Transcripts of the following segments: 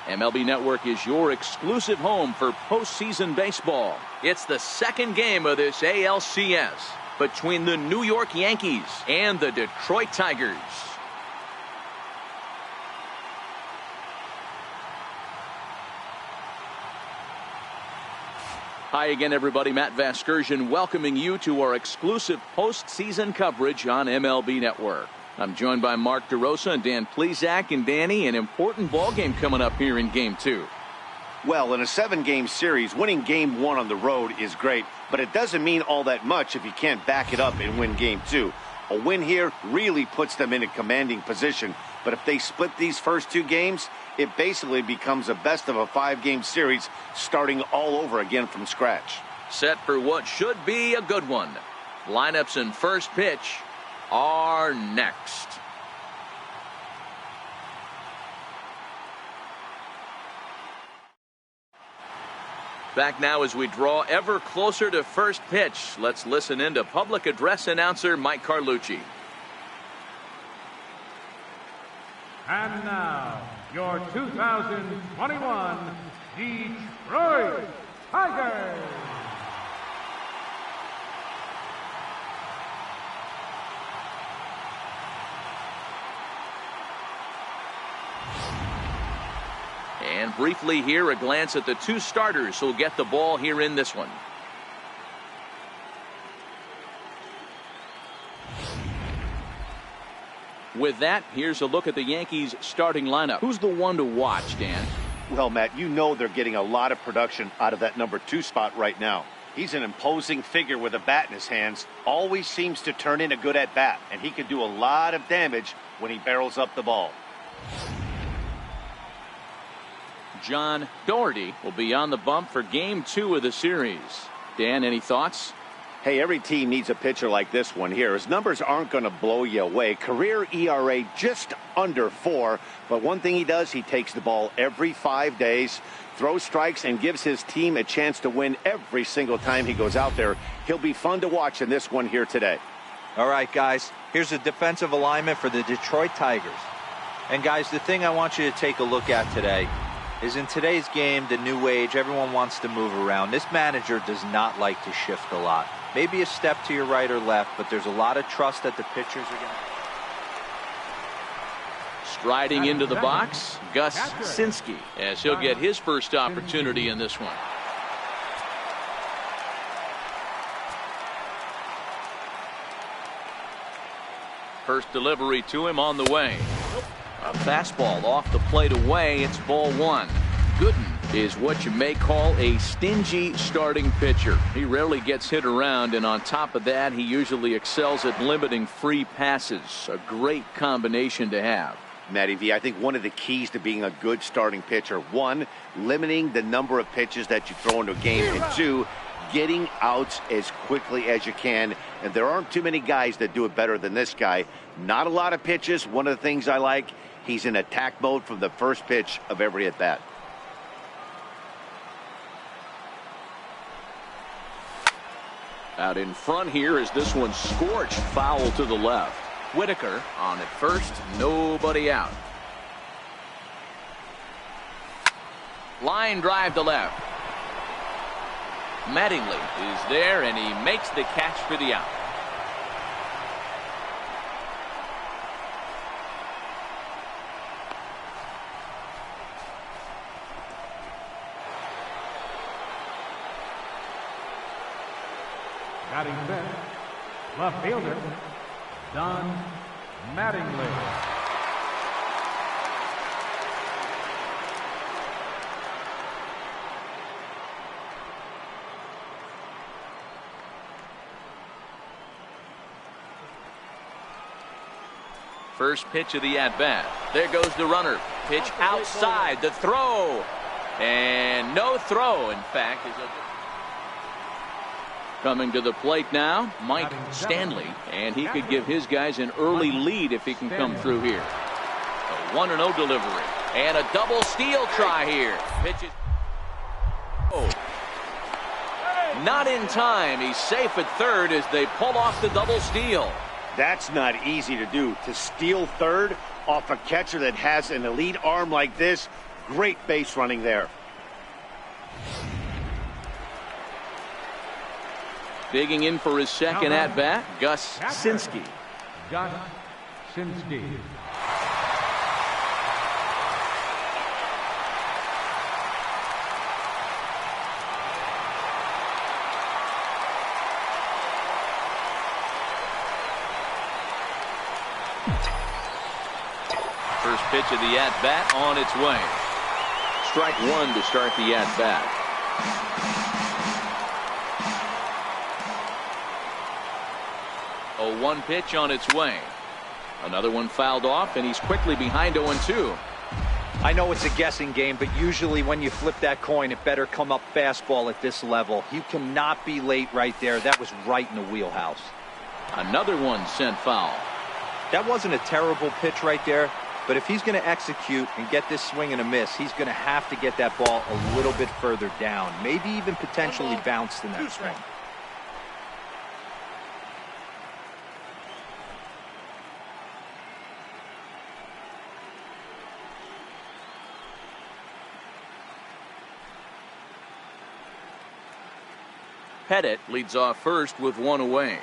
MLB Network is your exclusive home for postseason baseball. It's the second game of this ALCS between the New York Yankees and the Detroit Tigers. Hi again, everybody. Matt Vasgersian welcoming you to our exclusive postseason coverage on MLB Network. I'm joined by Mark DeRosa and Dan Plesac. And Danny, an important ball game coming up here in Game 2. Well, in a 7-game series, winning Game 1 on the road is great, but it doesn't mean all that much if you can't back it up and win Game 2. A win here really puts them in a commanding position, but if they split these first 2 games, it basically becomes a best of a 5-game series starting all over again from scratch. Set for what should be a good one. Lineups and first pitch are next. Back now as we draw ever closer to first pitch. Let's listen in to public address announcer Mike Carlucci. And now, your 2021 Detroit Tigers. And briefly here, a glance at the 2 starters who'll get the ball here in this one. With that, here's a look at the Yankees starting lineup. Who's the one to watch, Dan? Well, Matt, you know they're getting a lot of production out of that number 2 spot right now. He's an imposing figure with a bat in his hands, always seems to turn in a good at-bat, and he can do a lot of damage when he barrels up the ball. John Doherty will be on the bump for Game 2 of the series. Dan, any thoughts? Hey, every team needs a pitcher like this one here. His numbers aren't going to blow you away. Career ERA just under 4. But one thing he does, he takes the ball every 5 days, throws strikes, and gives his team a chance to win every single time he goes out there. He'll be fun to watch in this one here today. All right, guys, here's a defensive alignment for the Detroit Tigers. And, guys, the thing I want you to take a look at today is in today's game, the new age, everyone wants to move around. This manager does not like to shift a lot. Maybe a step to your right or left, but there's a lot of trust that the pitchers are going to. Striding into the box, Gus Sinski, as he'll get his first opportunity in this one. First delivery to him on the way. A fastball off the plate away. It's ball 1. Gooden is what you may call a stingy starting pitcher. He rarely gets hit around, and on top of that, he usually excels at limiting free passes. A great combination to have. Matty V, I think one of the keys to being a good starting pitcher, 1, limiting the number of pitches that you throw into a game, and 2, getting outs as quickly as you can. And there aren't too many guys that do it better than this guy. Not a lot of pitches. One of the things I like, he's in attack mode from the first pitch of every at-bat. Out in front here is this one scorched foul to the left. Whitaker on at first, nobody out. Line drive to left. Mattingly is there, and he makes the catch for the out. Batting fifth, left fielder, Don Mattingly. First pitch of the at-bat. There goes the runner. Pitch outside. The throw. And no throw, in fact. Coming to the plate now, Mike Stanley. And he could give his guys an early lead if he can come through here. A 1-0 delivery. And a double steal try here. Pitches. Oh. Not in time. He's safe at third as they pull off the double steal. That's not easy to do. To steal third off a catcher that has an elite arm like this, Great base running there. Digging in for his second at-bat, Gus Sinski. Gus Sinski. First pitch of the at-bat on its way. Strike one to start the at-bat. 0-1 pitch on its way. Another one fouled off, and he's quickly behind 0-2. I know it's a guessing game, but usually when you flip that coin, it better come up fastball at this level. You cannot be late right there. That was right in the wheelhouse. Another one sent foul. That wasn't a terrible pitch right there, but if he's going to execute and get this swing and a miss, he's going to have to get that ball a little bit further down, maybe even potentially bounced in that swing. Pettit leads off first with one away.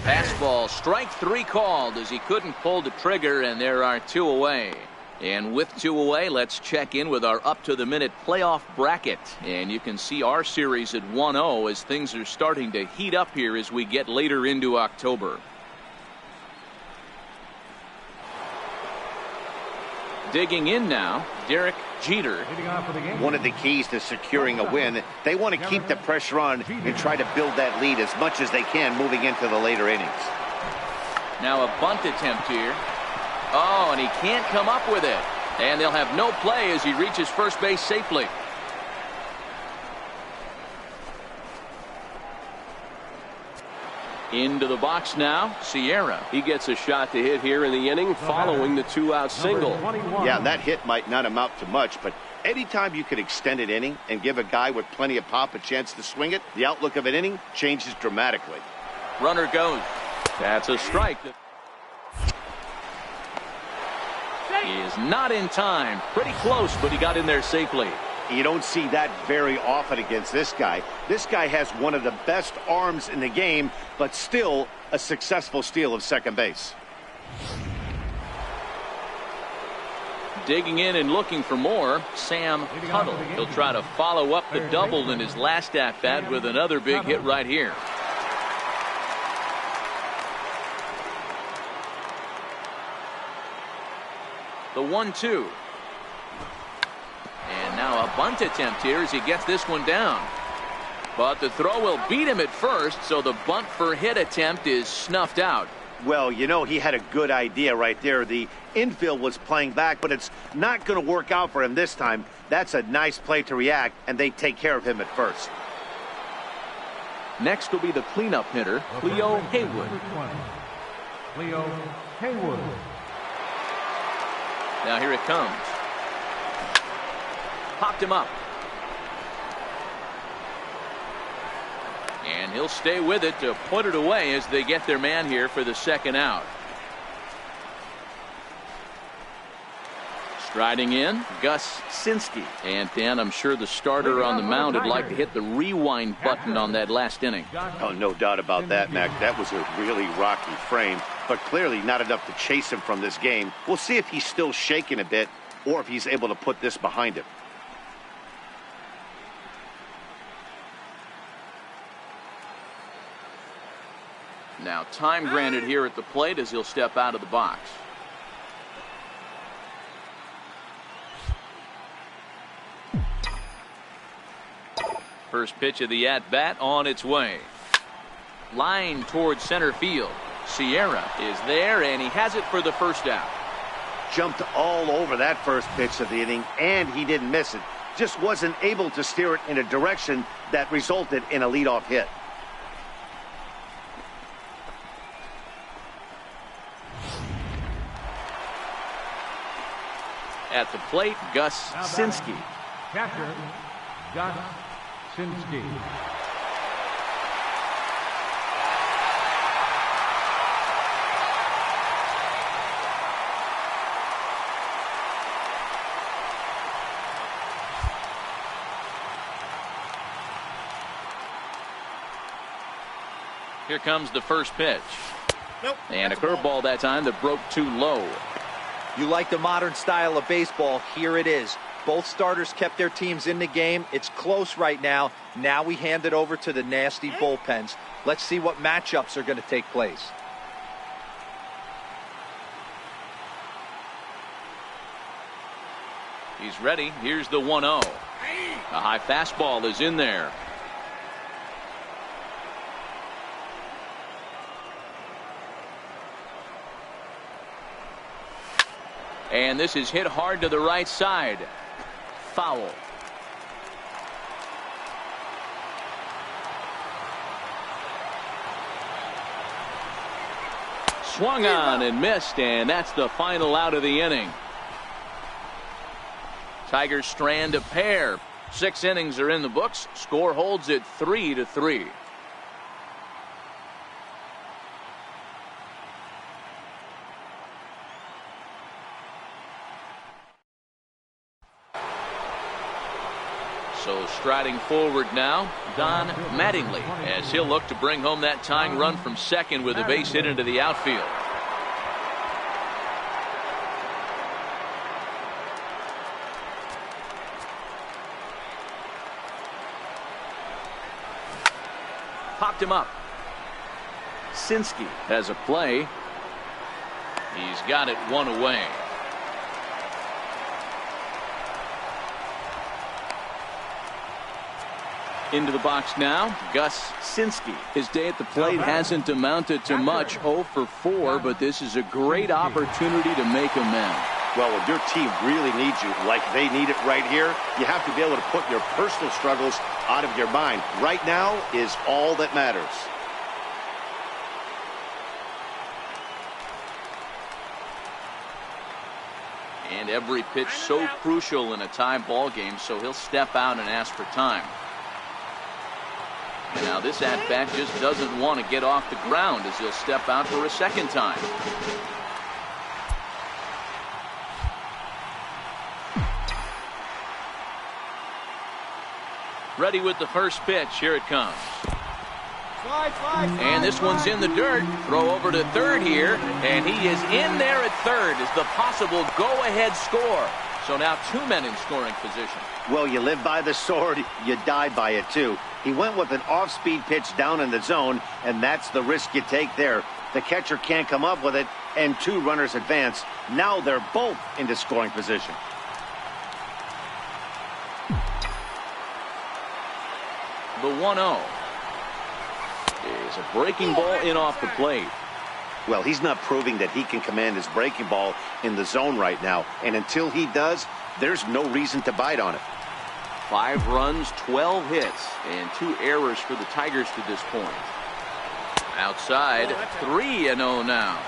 Fastball, strike three called as he couldn't pull the trigger, and there are two away. And with two away, let's check in with our up-to-the-minute playoff bracket. And you can see our series at 1-0 as things are starting to heat up here as we get later into October. Digging in now, Derek Jeter. One of the keys to securing a win, they want to keep the pressure on and try to build that lead as much as they can moving into the later innings. Now a bunt attempt here. Oh, and he can't come up with it. And they'll have no play as he reaches first base safely. Into the box now, Sierra. He gets a shot to hit here in the inning following the two-out single. Yeah, that hit might not amount to much, but anytime you can extend an inning and give a guy with plenty of pop a chance to swing it, the outlook of an inning changes dramatically. Runner goes. That's a strike. He is not in time. Pretty close, but he got in there safely. You don't see that very often against this guy. This guy has one of the best arms in the game, but still a successful steal of second base. Digging in and looking for more, Sam Tuttle. He'll try to follow up the double in his last at-bat with another big hit right here. The 1-2. And now a bunt attempt here as he gets this one down. But the throw will beat him at first, so the bunt for hit attempt is snuffed out. Well, you know, he had a good idea right there. The infield was playing back, but it's not going to work out for him this time. That's a nice play to react, and they take care of him at first. Next will be the cleanup hitter, Cleo Haywood. Cleo Haywood. Now here it comes. Popped him up. And he'll stay with it to put it away as they get their man here for the second out. Striding in, Gus Sinski. And Dan, I'm sure the starter on the mound would like to hit the rewind button on that last inning. Oh, no doubt about that, Mac. That was a really rocky frame, but clearly not enough to chase him from this game. We'll see if he's still shaking a bit or if he's able to put this behind him. Now time granted here at the plate as he'll step out of the box. First pitch of the at-bat on its way. Line towards center field. Sierra is there, and he has it for the first out. Jumped all over that first pitch of the inning, and he didn't miss it. Just wasn't able to steer it in a direction that resulted in a leadoff hit. At the plate, Gus Sinski. Catcher, Gus Sinski. Here comes the first pitch. Nope. And a curveball that time that broke too low. You like the modern style of baseball. Here it is. Both starters kept their teams in the game. It's close right now. Now we hand it over to the nasty bullpens. Let's see what matchups are going to take place. He's ready. Here's the 1-0. A high fastball is in there. And this is hit hard to the right side. Foul. Swung on and missed, and that's the final out of the inning. Tigers strand a pair. 6 innings are in the books. Score holds at 3-3. So striding forward now, Don Mattingly, as he'll look to bring home that tying run from second with a base hit into the outfield. Popped him up. Sinski has a play. He's got it one away. Into the box now, Gus Sinski. His day at the plate hasn't amounted to much, 0 for 4, but this is a great opportunity to make amends. Well, when your team really needs you, like they need it right here, you have to be able to put your personal struggles out of your mind. Right now is all that matters. And every pitch so crucial in a tie ball game, so he'll step out and ask for time. And now this at-bat just doesn't want to get off the ground as he'll step out for a second time. Ready with the first pitch. Here it comes. And this one's in the dirt. Throw over to third here. And he is in there at third as the possible go-ahead score. So now 2 men in scoring position. Well, you live by the sword, you die by it too. He went with an off-speed pitch down in the zone, and that's the risk you take there. The catcher can't come up with it, and 2 runners advance. Now they're both into scoring position. The 1-0 is a breaking ball in off the plate. Well, he's not proving that he can command his breaking ball in the zone right now. And until he does, there's no reason to bite on it. 5 runs, 12 hits, and 2 errors for the Tigers to this point. Outside, 3-0 now.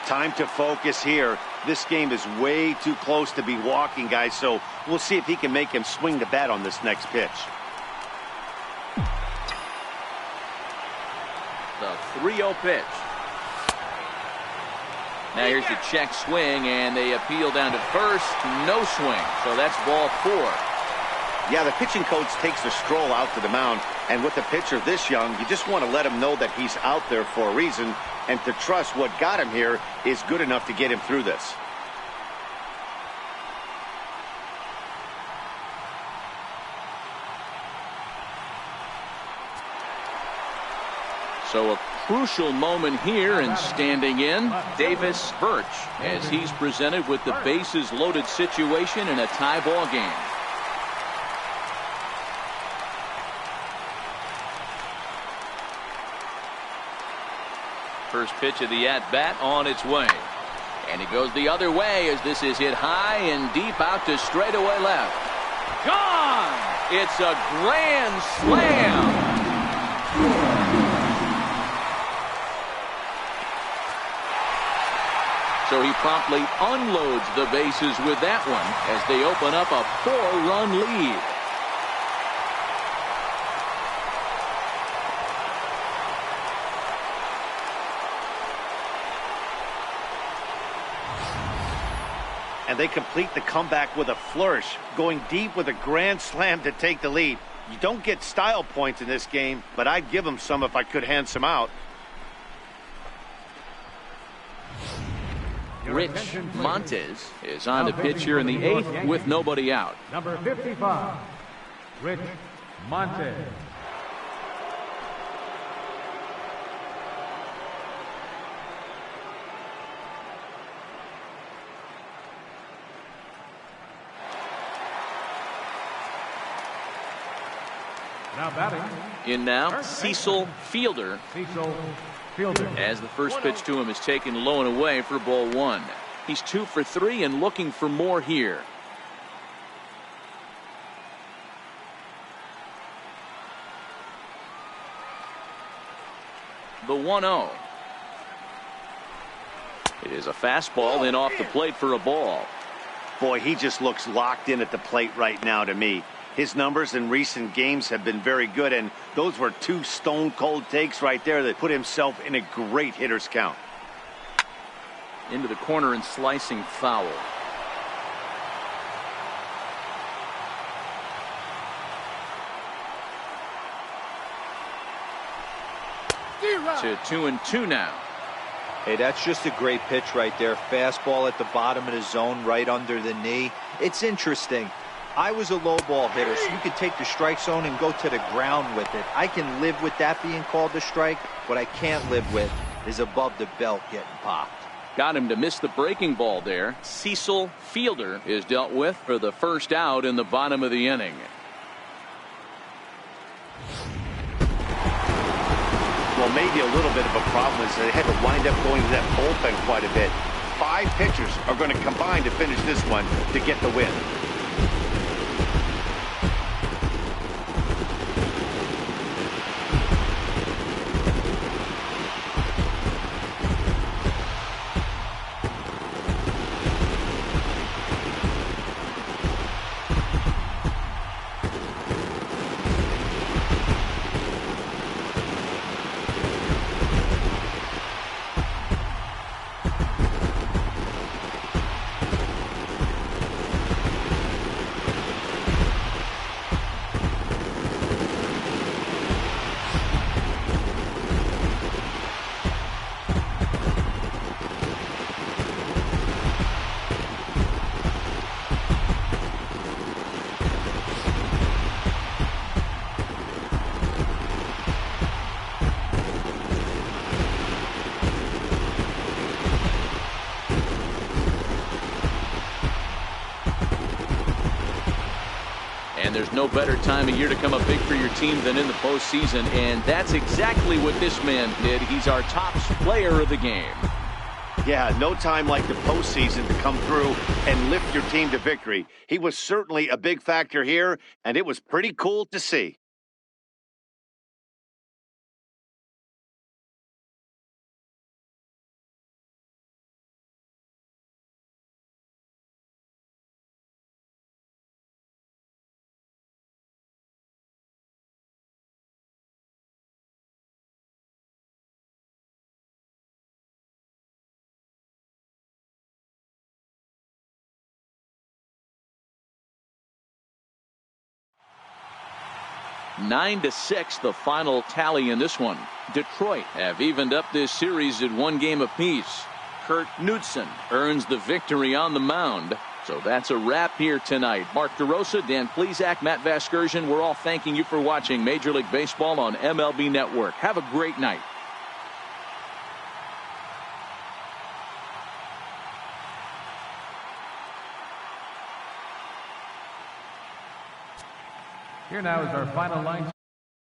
Time to focus here. This game is way too close to be walking, guys, so we'll see if he can make him swing the bat on this next pitch. The 3-0 pitch. Now here's the check swing, and they appeal down to first. No swing, so that's ball 4. Yeah, the pitching coach takes a stroll out to the mound, and with a pitcher this young, you just want to let him know that he's out there for a reason, and to trust what got him here is good enough to get him through this. So a crucial moment here, and standing in, Davis Birch, as he's presented with the bases loaded situation in a tie ball game. First pitch of the at-bat on its way. And he goes the other way as this is hit high and deep out to straightaway left. Gone! It's a grand slam! So he promptly unloads the bases with that one as they open up a 4-run lead. And they complete the comeback with a flourish, going deep with a grand slam to take the lead. You don't get style points in this game, but I'd give him some if I could hand some out. Rich Montes is on the pitch here in the 8th with nobody out. Number 55, Rich Montes. Now batting. In now, Cecil Fielder. Cecil Fielder. As the first pitch to him is taken low and away for ball 1. He's 2 for 3 and looking for more here. The 1-0. It is a fastball in off the plate for a ball. Boy, he just looks locked in at the plate right now to me. His numbers in recent games have been very good, and those were 2 stone-cold takes right there that put himself in a great hitter's count. Into the corner and slicing foul. To 2-2 now. Hey, that's just a great pitch right there. Fastball at the bottom of the zone, right under the knee. It's interesting. I was a low ball hitter, so you could take the strike zone and go to the ground with it. I can live with that being called a strike. What I can't live with is above the belt getting popped. Got him to miss the breaking ball there. Cecil Fielder is dealt with for the first out in the bottom of the inning. Well, maybe a little bit of a problem is they had to wind up going to that bullpen quite a bit. 5 pitchers are going to combine to finish this one to get the win. And there's no better time of year to come up big for your team than in the postseason, and that's exactly what this man did. He's our top player of the game. Yeah, no time like the postseason to come through and lift your team to victory. He was certainly a big factor here, and it was pretty cool to see. Nine to 6, the final tally in this one. Detroit have evened up this series at 1 game apiece. Kurt Knudsen earns the victory on the mound. So that's a wrap here tonight. Mark DeRosa, Dan Plesac, Matt Vasgersian, we're all thanking you for watching Major League Baseball on MLB Network. Have a great night. Here now is our final line.